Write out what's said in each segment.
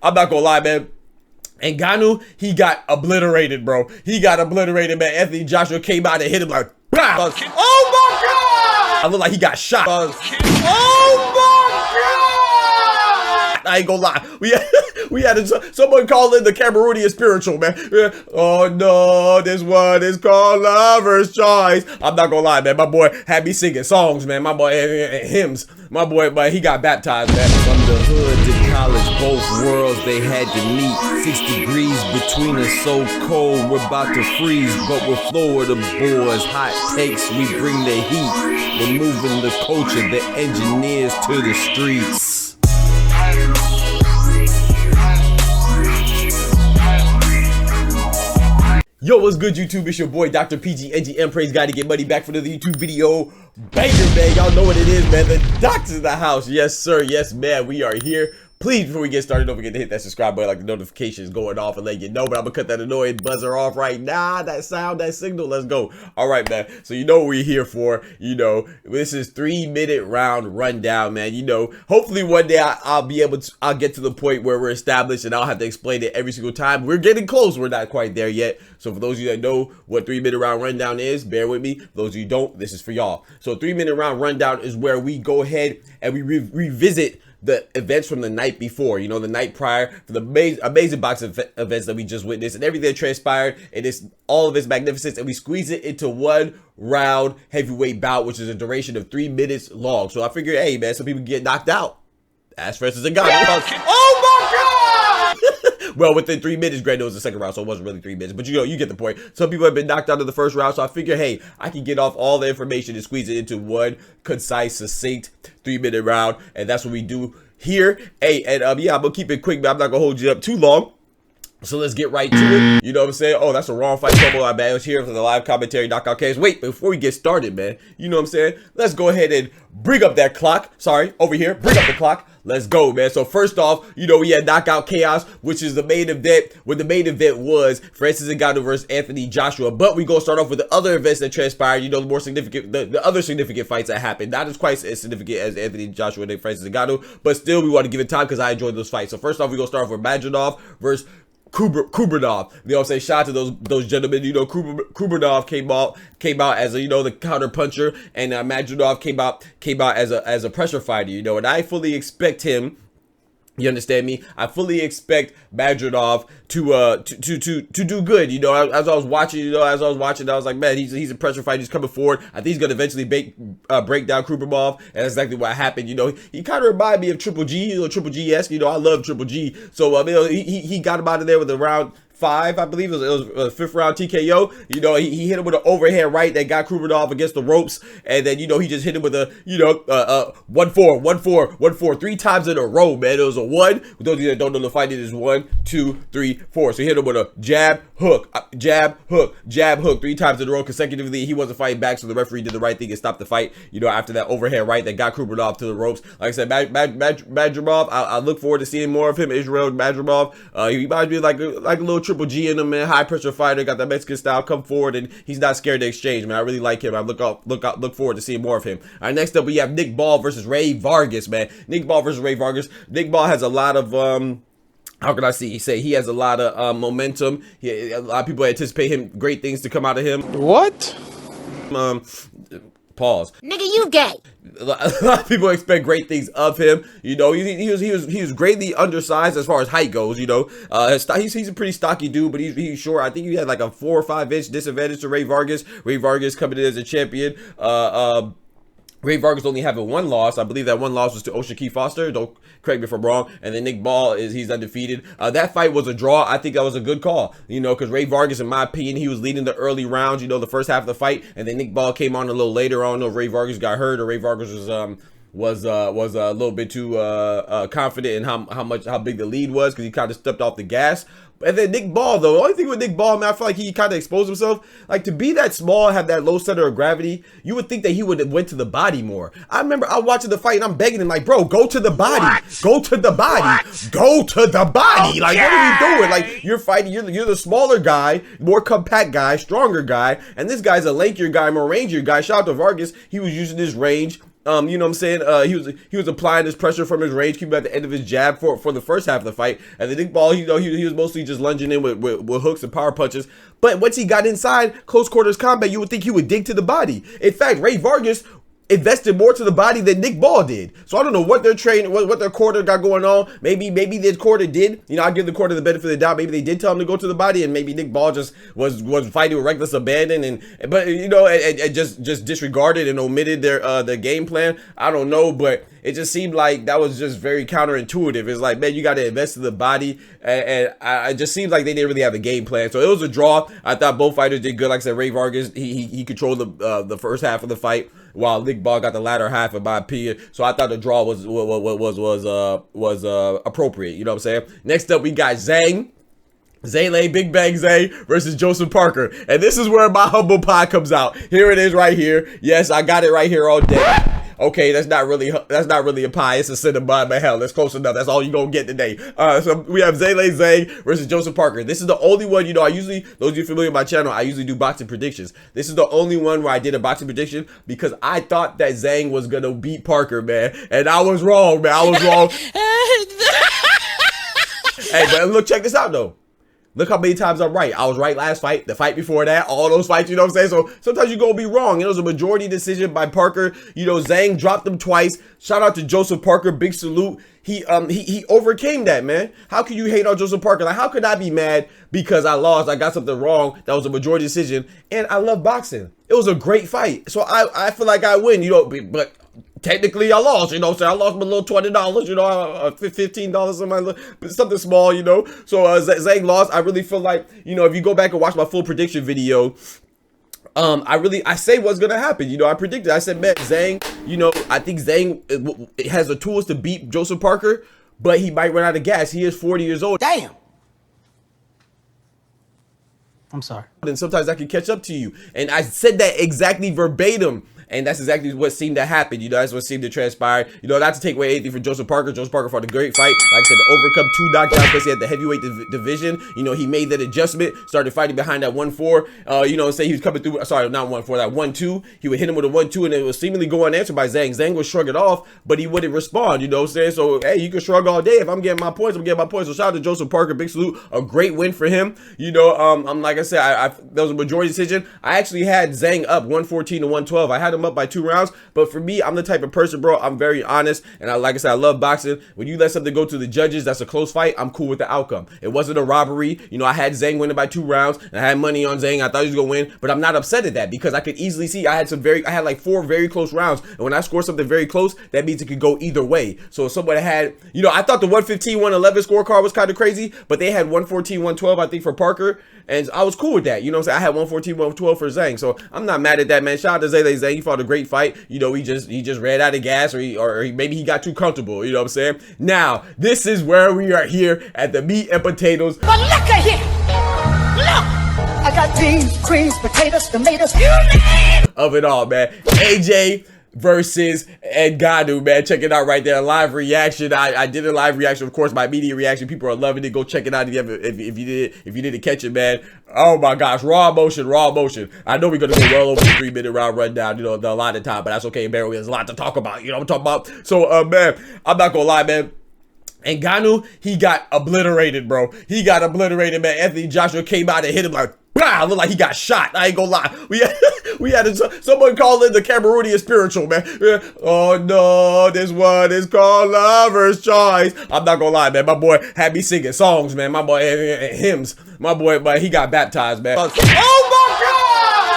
I'm not gonna lie, man. Ngannou, he got obliterated, bro. He got obliterated, man. Anthony Joshua came out and hit him like, oh my God! I look like he got shot. Oh my God! I ain't gonna lie. We had someone call in the Cameroonian spiritual, man. Oh no, this one is called Lover's Choice. I'm not gonna lie, man. My boy had me singing songs, man. My boy hymns. My boy, but he got baptized, man. From the hood to college, both worlds they had to meet. 6 degrees between us, so cold we're about to freeze. But we're Florida boys, hot takes, we bring the heat. We're moving the culture, the engineers to the streets. Yo, what's good, YouTube? It's your boy, Dr. PG, NGM Praise God to get money back for another YouTube video. Banger, man. Y'all know what it is, man. The doctor's in the house. Yes, sir. Yes, man. We are here. Please, before we get started, don't forget to hit that subscribe button, like the notifications going off and let you know. But I'm gonna cut that annoying buzzer off right now. That sound, that signal. Let's go. All right, man. So you know what we're here for. You know, this is 3-minute round rundown, man. You know, hopefully one day I'll be able to. I'll get to the point where we're established and I'll have to explain it every single time. We're getting close. We're not quite there yet. So for those of you that know what 3-minute round rundown is, bear with me. For those of you who don't, this is for y'all. So 3-minute round rundown is where we go ahead and we revisit the events from the night before, you know, the night prior, for the amazing box of events that we just witnessed and everything that transpired, and it's all of its magnificence, and we squeeze it into one round heavyweight bout, which is a duration of 3 minutes long. So I figured, hey man, some people get knocked out. Ask Francis Ngannou. Oh my God! Well, within 3 minutes, granted it was the second round, so it wasn't really 3 minutes, but you know, you get the point. Some people have been knocked out of the first round, so I figure, hey, I can get off all the information and squeeze it into one concise, succinct 3-minute round, and that's what we do here. Hey, and yeah, I'm gonna keep it quick, but I'm not gonna hold you up too long. So let's get right to it. You know what I'm saying? Oh, that's a wrong fight. I was here for the live commentary knockout case. Wait, before we get started, man, you know what I'm saying? Let's go ahead and bring up that clock. Sorry, over here. Bring up the clock. Let's go, man. So first off, you know, we had Knockout Chaos, which is the main event. What the main event was Francis Ngannou versus Anthony Joshua. But we gonna start off with the other events that transpired. You know, the more significant, the other significant fights that happened. Not as quite as significant as Anthony Joshua and Francis Ngannou, but still, we want to give it time because I enjoyed those fights. So first off, we gonna start off with Madrimov versus Kurbanov. You know what I'm saying? Shout out to those gentlemen. You know, Kurbanov came out as a, you know, the counter puncher, and Madrimov came out as a pressure fighter. You know, and I fully expect him. You understand me? I fully expect Madrimov to do good. You know, as I was watching, I was like, man, he's a pressure fighter. He's coming forward. I think he's gonna eventually break down Kurbanov, and that's exactly what happened. You know, he kind of reminded me of Triple G, you know, Triple G-esque. You know, I love Triple G. So you know, he got him out of there with a round 5, I believe it was a 5th round TKO. You know, he hit him with an overhand right that got Kurbanov against the ropes, and then, you know, he just hit him with a, you know, 1-4, 3 times in a row, man. It was a 1. For those of you that don't know, the fight is 1, 2, 3, 4. So he hit him with a jab, hook, jab, hook, jab, hook 3 times in a row consecutively. He wasn't fighting back, so the referee did the right thing and stopped the fight, you know, after that overhand right that got Kurbanov to the ropes. Like I said, Madrimov, I look forward to seeing more of him. Israel Madrimov, he reminds me like a little Triple G in him, man. High pressure fighter, got that Mexican style, come forward, and he's not scared to exchange, man. I really like him. I look forward to seeing more of him. All right, next up we have Nick Ball versus Ray Vargas, man. Nick Ball versus Ray Vargas. Nick Ball has a lot of how can I say he has a lot of momentum. A lot of people anticipate him great things to come out of him. What? Pause. Nigga, you gay. A lot of people expect great things of him. You know, he was greatly undersized as far as height goes. You know, he's a pretty stocky dude, but he's short. I think he had like a 4 or 5 inch disadvantage to Ray Vargas. Ray Vargas coming in as a champion. Ray Vargas only having 1 loss. I believe that 1 loss was to O'Shaquie Foster. Don't correct me if I'm wrong. And then Nick Ball he's undefeated. That fight was a draw. I think that was a good call. You know, because Ray Vargas, in my opinion, he was leading the early rounds. You know, the first half of the fight, and then Nick Ball came on a little later. I don't know if Ray Vargas got hurt or Ray Vargas was a little bit too confident in how big the lead was, because he kind of stepped off the gas. And then Nick Ball, though, the only thing with Nick Ball, man, I feel like he kind of exposed himself. Like, to be that small, have that low center of gravity, you would think that he would have went to the body more. I remember I watching the fight and I'm begging him, like, bro, go to the body. What? Go to the body. What? Go to the body. Like, what are you doing? Like, you're fighting, you're the smaller guy, more compact guy, stronger guy, and this guy's a lankier guy, more rangier guy. Shout out to Vargas. He was using his range You know what I'm saying? He was applying this pressure from his range, keeping at the end of his jab for the first half of the fight. And the Nick Ball, you know, he was mostly just lunging in with hooks and power punches. But once he got inside close quarters combat, you would think he would dig to the body. In fact, Ray Vargas invested more to the body than Nick Ball did. So I don't know what their training, what their quarter got going on. Maybe this quarter did. You know, I give the quarter the benefit of the doubt. Maybe they did tell him to go to the body, and maybe Nick Ball just was fighting with reckless abandon, but you know, and just disregarded and omitted their game plan. I don't know, but it just seemed like that was just very counterintuitive. It's like, man, you got to invest in the body, and it just seems like they didn't really have a game plan. So it was a draw. I thought both fighters did good. Like I said, Ray Vargas, he controlled the first half of the fight, while Nick Ball got the latter half, in my opinion. So I thought the draw was appropriate. You know what I'm saying? Next up, we got Zhilei Big Bang Zay versus Joseph Parker. And this is where my humble pie comes out. Here it is right here. Yes, I got it right here all day. Okay, that's not really a pie. It's a cinnamon, but hell, that's close enough. That's all you're gonna get today. So we have Zhilei Zhang versus Joseph Parker. This is the only one, you know, those of you familiar with my channel, I usually do boxing predictions. This is the only one where I did a boxing prediction because I thought that Zhang was gonna beat Parker, man. And I was wrong, man. I was wrong. Hey, but look, check this out, though. Look how many times I'm right. I was right last fight, the fight before that, all those fights, you know what I'm saying? So sometimes you're going to be wrong. It was a majority decision by Parker. You know, Zhang dropped him twice. Shout out to Joseph Parker. Big salute. He overcame that, man. How can you hate on Joseph Parker? Like, how could I be mad because I lost? I got something wrong. That was a majority decision. And I love boxing. It was a great fight. So I feel like I win, you know, but technically I lost, you know what I'm saying? I lost my little $20, you know, $15 something small, you know. So Zhang lost. I really feel like, you know, if you go back and watch my full prediction video, I say what's gonna happen. You know, I predicted. I said, man, Zhang, you know, I think Zhang has the tools to beat Joseph Parker, but he might run out of gas. He is 40 years old. Damn. I'm sorry. And sometimes I can catch up to you. And I said that exactly verbatim. And that's exactly what seemed to happen. You know, that's what seemed to transpire. You know, not to take away anything from Joseph Parker. Joseph Parker fought a great fight. Like I said, to overcome 2 knockdowns, especially at the heavyweight division. You know, he made that adjustment, started fighting behind that 1-4. You know, say he was coming through, sorry, not 1-4, that 1-2. He would hit him with a 1-2, and it was seemingly go unanswered by Zhang. Zhang would shrug it off, but he wouldn't respond, you know what I'm saying? So, hey, you can shrug all day. If I'm getting my points, I'm getting my points. So, shout out to Joseph Parker. Big salute. A great win for him. You know, I'm like I said, that was a majority decision. I actually had Zhang up 114 to 112. I had him up by 2 rounds. But for me, I'm the type of person, bro, I'm very honest. And like I said, I love boxing. When you let something go to the judges, that's a close fight, I'm cool with the outcome. It wasn't a robbery. You know, I had Zhang winning by 2 rounds. And I had money on Zhang. I thought he was going to win. But I'm not upset at that because I could easily see I had like 4 very close rounds. And when I score something very close, that means it could go either way. So if someone had, you know, I thought the 115, 111 scorecard was kind of crazy. But they had 114, 112, I think, for Parker. And I was cool with that. You know what I'm saying? I had 114, 112 for Zhang. So I'm not mad at that, man. Shout out to Zhilei Zhang. He fought a great fight. You know, he just ran out of gas, or maybe he got too comfortable. You know what I'm saying? Now, this is where we are here at the meat and potatoes. But look at here. Look. I got beans, creams, potatoes, tomatoes, you name of it all, man. AJ versus Ngannou, man. Check it out right there. Live reaction. I did a live reaction, of course, my immediate reaction. People are loving it. Go check it out if you didn't catch it, man. Oh my gosh, raw emotion, raw emotion. I know we're gonna go well over the 3-minute round rundown, you know, the allotted time, but that's okay. Bear with me. There's a lot to talk about. You know what I'm talking about? So, man, I'm not gonna lie, man. Ngannou, he got obliterated, bro. He got obliterated, man. Anthony Joshua came out and hit him like, blah, looked like he got shot. I ain't gonna lie. We had someone call it the Cameroonian spiritual, man. Oh no, this one is called Lover's Choice. I'm not gonna lie, man. My boy had me singing songs, man. My boy hymns. My boy, but he got baptized, man. Oh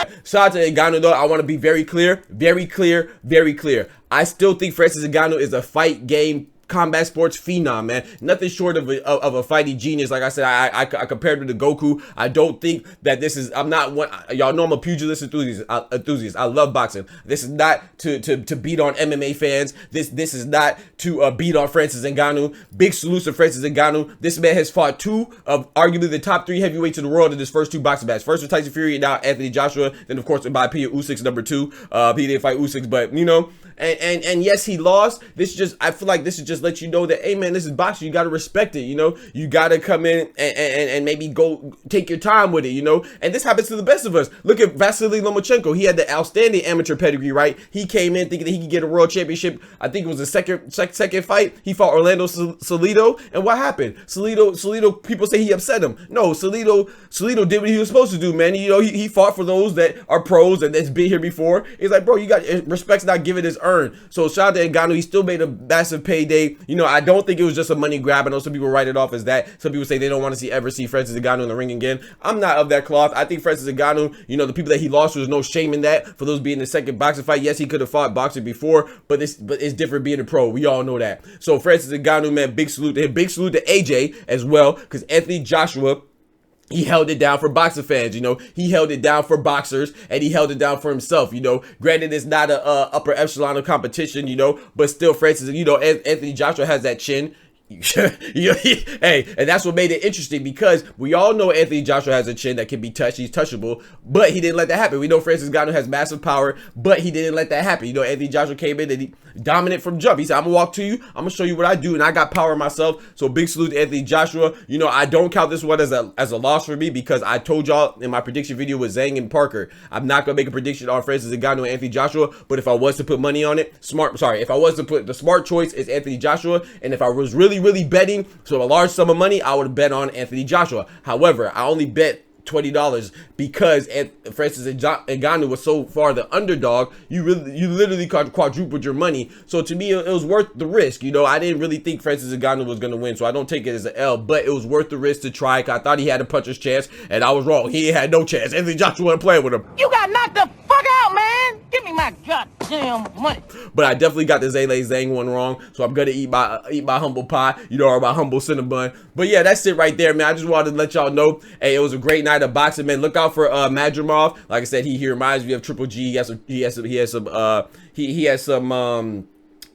my God! Shout out to Ngannou, though. I want to be very clear, very clear, very clear. I still think Francis Ngannou is a fight game combat sports phenom, man. Nothing short of a fighting genius. Like I said, I compared him to Goku. I don't think that this is, I'm not one, y'all know I'm a pugilist enthusiast. I love boxing. This is not to beat on MMA fans. This is not to beat on Francis Ngannou. Big salute to Francis Ngannou. This man has fought 2 of arguably the top 3 heavyweights in the world in his first 2 boxing matches. First with Tyson Fury, and now Anthony Joshua. Then of course, in my opinion, Usyk's number 2. He didn't fight Usyk, but you know, and yes, he lost. I feel like this is just just let you know that, hey man, this is boxing. You got to respect it. You know, you got to come in and maybe go take your time with it, you know. And this happens to the best of us. Look at Vasily Lomachenko. He had the outstanding amateur pedigree, right? He came in thinking that he could get a world championship. I think it was the second fight. He fought Orlando Salido, and what happened? Salido, people say he upset him. No, Salido did what he was supposed to do, man. You know, he fought for those that are pros and that's been here before. It's like, bro, you got respect's not given as earned. So shout out to Ngannou. He still made a massive payday. You know, I don't think it was just a money grab. I know some people write it off as that. Some people say they don't want to ever see Francis Ngannou in the ring again. I'm not of that cloth. I think Francis Ngannou, you know, the people that he lost, there's no shame in that. For those being the second boxing fight, yes, he could have fought boxing before, but it's different being a pro. We all know that. So Francis Ngannou, man, big salute to him. Big salute to AJ as well, because Anthony Joshua, he held it down for boxing fans, you know. He held it down for boxers, and he held it down for himself, you know. Granted, it's not a upper echelon of competition, you know, but still, Francis, you know, Anthony Joshua has that chin. Hey, and that's what made it interesting, because we all know Anthony Joshua has a chin that can be touched. He's touchable, but he didn't let that happen. We know Francis Ngannou has massive power, but he didn't let that happen. You know, Anthony Joshua came in and he dominant from jump. He said, I'm gonna walk to you, I'm gonna show you what I do, and I got power myself. So big salute to Anthony Joshua. You know, I don't count this one as a loss for me, because I told y'all in my prediction video with Zhang and Parker, I'm not gonna make a prediction on Francis Ngannou and Anthony Joshua, but if I was to put money on it, if I was to put the smart choice is Anthony Joshua, and if I was really betting, so a large sum of money, I would bet on Anthony Joshua. However, I only bet $20 because Francis Ngannou was so far the underdog. You literally quadrupled your money. So to me, it was worth the risk. You know, I didn't really think Francis Ngannou was going to win, so I don't take it as an L, but it was worth the risk to try. I thought he had a puncher's chance, and I was wrong. He had no chance. Anthony Joshua wasn't playing with him. You got knocked the fuck out, man. Give me my goddamn money. But I definitely got the Zhilei Zhang one wrong, so I'm gonna eat my humble pie, you know, or my humble cinnabon. But yeah, that's it right there, man. I just wanted to let y'all know, hey, it was a great night of boxing, man. Look out for Madrimov. Like I said, he reminds me of Triple G. He has some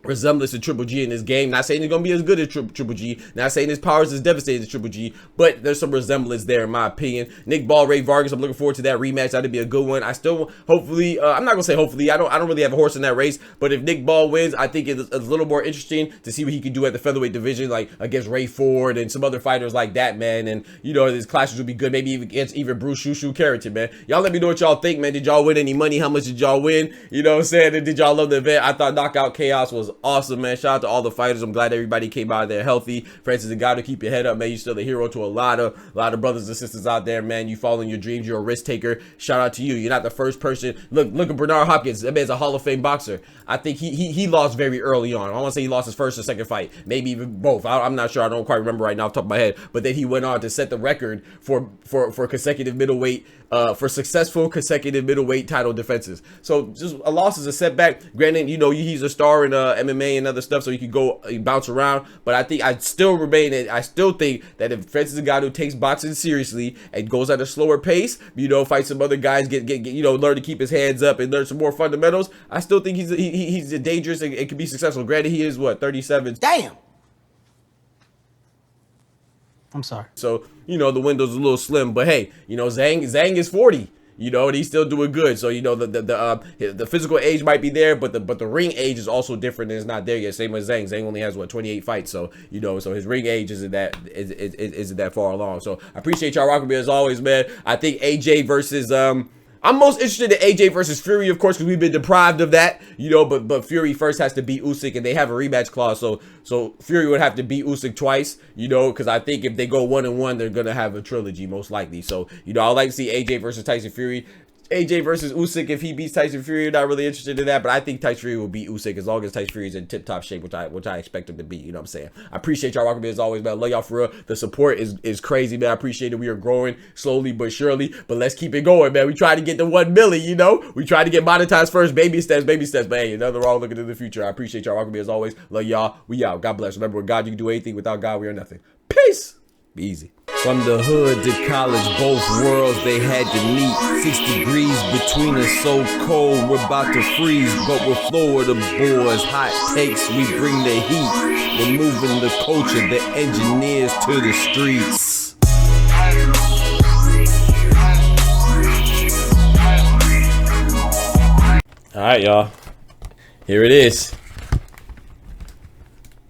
resemblance to Triple G in this game. Not saying he's gonna be as good as Triple G, not saying his powers is devastating as Triple G, but there's some resemblance there in my opinion. Nick Ball, Ray Vargas, I'm looking forward to that rematch. That'd be a good one. I still hopefully, I'm not gonna say hopefully, I don't really have a horse in that race, but if Nick Ball wins, I think it's a little more interesting to see what he can do at the featherweight division, like against Ray Ford and some other fighters like that, man. And you know, his clashes would be good, maybe even against Bruce Shushu Carrington, man. Y'all let me know what y'all think, man. Did y'all win any money? How much did y'all win? You know what I'm saying? And did y'all love the event? I thought Knockout Chaos was awesome, man. Shout out to all the fighters. I'm glad everybody came out of there healthy. Francis Ngannou, keep your head up, man. You're still a hero to a lot of brothers and sisters out there, man. You following your dreams. You're a risk taker. Shout out to you. You're not the first person. Look at Bernard Hopkins. That man's a Hall of Fame boxer. I think he lost very early on. I want to say he lost his first or second fight, maybe even both. I'm not sure. I don't quite remember right now off the top of my head. But then he went on to set the record for consecutive middleweight, for successful consecutive middleweight title defenses. So just a loss is a setback. Granted, you know, he's a star in MMA and other stuff, so he could go bounce around. But I still think that if Francis Ngannou takes boxing seriously and goes at a slower pace, you know, fight some other guys, get you know, learn to keep his hands up and learn some more fundamentals, I still think he's dangerous and can be successful. Granted, he is what, 37. Damn. I'm sorry. So, you know, the window's a little slim, but hey, you know, Zhang is 40. You know, and he's still doing good. So, you know, the physical age might be there, but the ring age is also different and it's not there yet. Same as Zhang. Zhang only has what, 28 fights. So, you know, so his ring age isn't that far along. So I appreciate y'all rocking me as always, man. I think AJ versus I'm most interested in AJ versus Fury, of course, because we've been deprived of that, you know, but Fury first has to beat Usyk, and they have a rematch clause, so Fury would have to beat Usyk twice, you know, because I think if they go 1-1, they're going to have a trilogy, most likely. So, you know, I'd like to see AJ versus Tyson Fury. AJ versus Usyk, if he beats Tyson Fury, not really interested in that, but I think Tyson Fury will beat Usyk as long as Tyson Fury is in tip-top shape, which I expect him to be, you know what I'm saying? I appreciate y'all rocking me as always, man. I love y'all for real. The support is crazy, man. I appreciate it. We are growing slowly but surely, but let's keep it going, man. We try to get to 1 million, you know? We try to get monetized first, baby steps, but hey, nothing wrong looking to the future. I appreciate y'all rocking me as always. Love y'all. We out. God bless. Remember, with God, you can do anything. Without God, we are nothing. Peace. Be easy. From the hood to college, both worlds they had to meet. 6 degrees between us, so cold, we're about to freeze. But we're Florida boys, hot takes, we bring the heat. We're moving the culture, the engineers to the streets. All right, y'all. Here it is.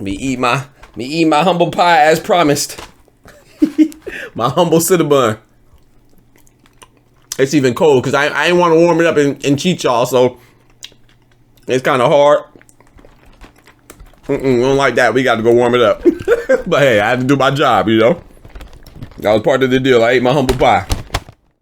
Me eat my humble pie as promised. My humble Cinnabon. It's even cold because I ain't want to warm it up and cheat y'all, so it's kind of hard. We don't like that. We got to go warm it up. But hey, I had to do my job, you know. That was part of the deal. I ate my humble pie.